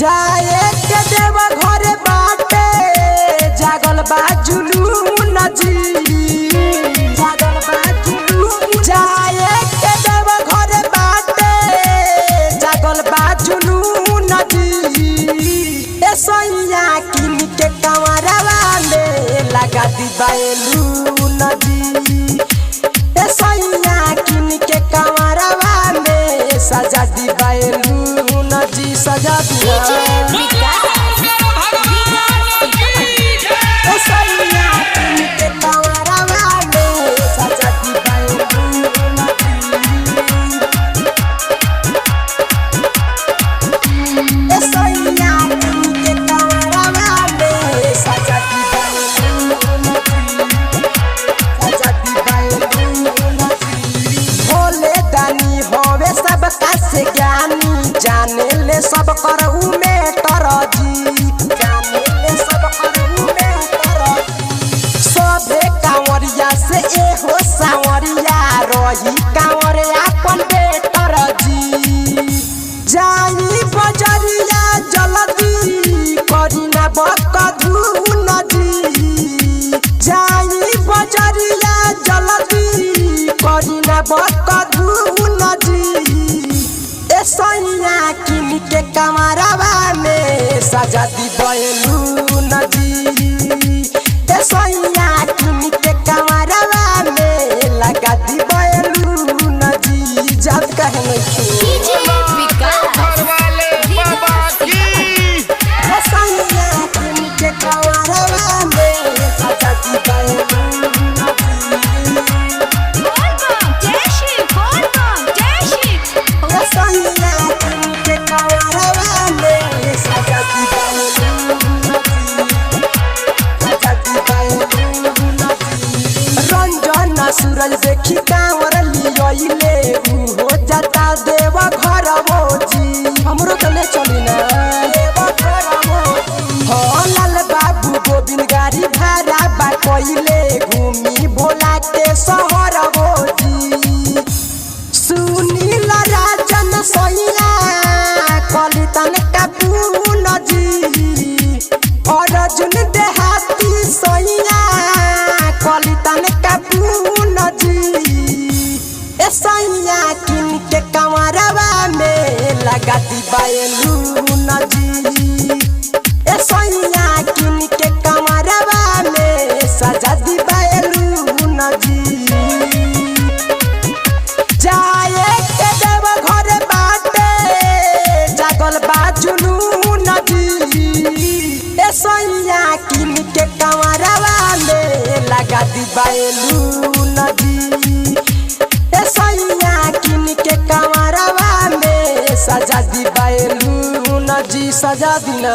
जाए के देव घर बाटे जागल बाजुलून जी, जागल बाजुलून। जाए के देव घर बाटे जागल बाजुलून जी। ए सैया किन के कंवरवा में लगा दी बैलून जी। ए सैया किन के कंवरवा में सजा दी बैलून जी, सजा दिया। से ज्ञानी जाने ले सब करऊ में तरजी, जाने ले सब करऊ में तरजी। सबे कांवरिया से एहो सांवरिया रही कांवर अपन बेटर जी। जाई बजरिया जल्दी करी ना बकधुन जी। जाई बजरिया जल्दी करी ना बकधुन जी। सैया किन के कंवरवा में सजा दी बैलून जी। ए सैया किन के कंवरवा में लगा दी बैलून जी। जब कहे सैया किन के कंवरवा में सजा दी बैलून सूरज देखी कांवर लियोइले हो जाता देव घर जी। हमरो कने चली ना देव घर हो लाल बाबू गोविंद गाड़ी भाड़ा बा कोइले घूमी भोला के शहर जी। सुनील राजन सैया कलितन का पून जी। अर्जुन देहाती सैया कलितन का पून जी। ए सैया किन के कंवरवा में लगा दी बैलून जी। ए सैया किन के कंवरवा में सजा दी बैलून जी। जाए के देव घर बाटे जागल बाजुलून जी। ए सैया किन के कंवरवा में लगा दी बैलून जी। ए सैया किन के कंवरवा में सजा दी बैलून जी, सजा दिना।